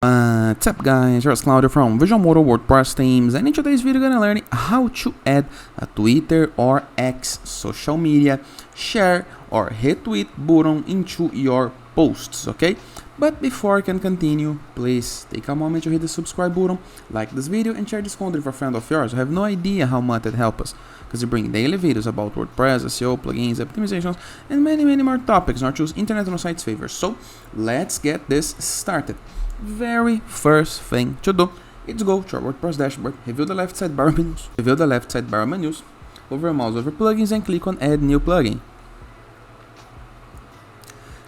What's up guys, here's Claudio from Visual Modo WordPress themes, and in today's video we're gonna learn how to add a Twitter or X social media share or retweet button into your posts, okay? But before I can continue, please take a moment to hit the subscribe button, like this video and share this content with a friend of yours. I have no idea how much it helps us, because we bring daily videos about WordPress, SEO, plugins, optimizations, and many more topics, not choose internet and sites favors. So let's get this started. Very first thing to do is go to our WordPress dashboard, review the left sidebar menus, hover mouse over plugins and click on add new plugin.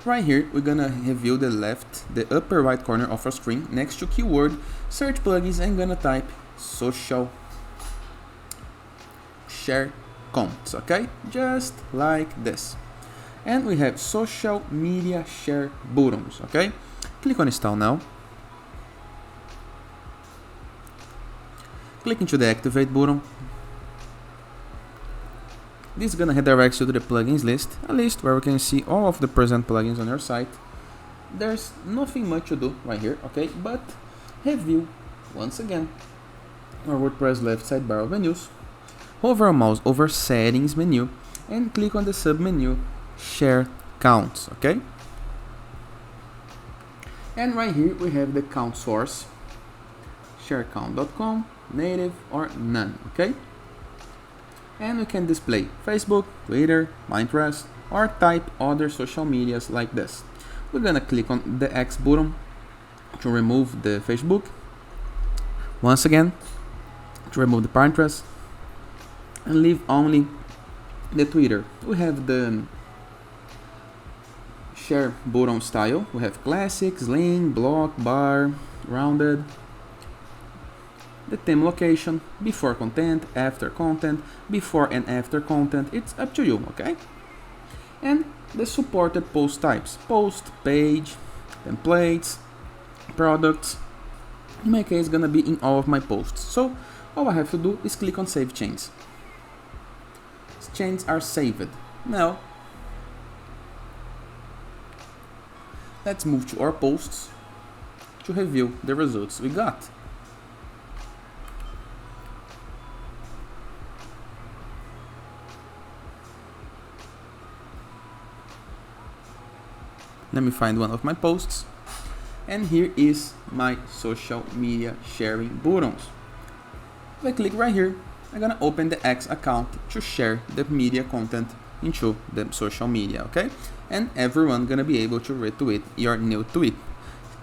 Right here we're gonna review the upper right corner of our screen next to keyword search plugins and gonna type social share counts, okay, just like this. And we have social media share buttons, okay. Click on install now. Click into the activate button. This is gonna redirect you to the plugins list, a list where we can see all of the present plugins on your site. There's nothing much to do right here, okay, but review once again our WordPress left sidebar of menus, hover a mouse over settings menu and click on the sub menu share counts, okay. And right here we have the count source, sharecount.com, native or none, okay. And we can display Facebook, Twitter, Pinterest, or type other social medias like this. We're gonna click on the X button to remove the Facebook, once again to remove the Pinterest, and leave only the Twitter. We have the share button style. We have classic, sling, block, bar, rounded, the theme location, before content, after content, before and after content, it's up to you, okay? And the supported post types, post, page, templates, products. In my case, gonna be in all of my posts. So all I have to do is click on save changes. Changes are saved. Now let's move to our posts to review the results we got. Let me find one of my posts, and here is my social media sharing buttons. If I click right here, I'm gonna open the X account to share the media content into the social media, okay? And everyone gonna be able to retweet your new tweet.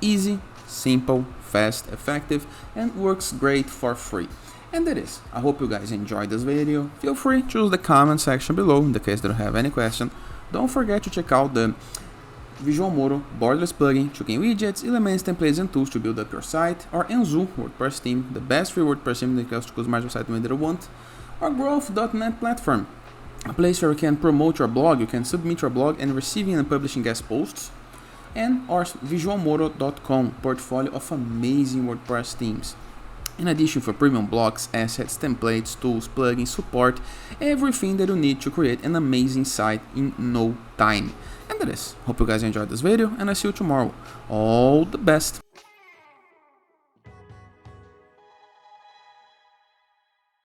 Easy, simple, fast, effective, and works great for free. And that is. I hope you guys enjoyed this video. Feel free to use the comment section below in the case that you have any question. Don't forget to check out the Visual Modo borderless plugin, choosing widgets, elements, templates, and tools to build up your site, or Enzu WordPress theme, the best free WordPress theme that you can customize your site whenever you want, or Growth.net platform, a place where you can promote your blog, you can submit your blog and receiving and publishing guest posts, and or visualmodo.com, portfolio of amazing WordPress themes. In addition, for premium blocks, assets, templates, tools, plugins, support, everything that you need to create an amazing site in no time. And that is. Hope you guys enjoyed this video, and I see you tomorrow. All the best!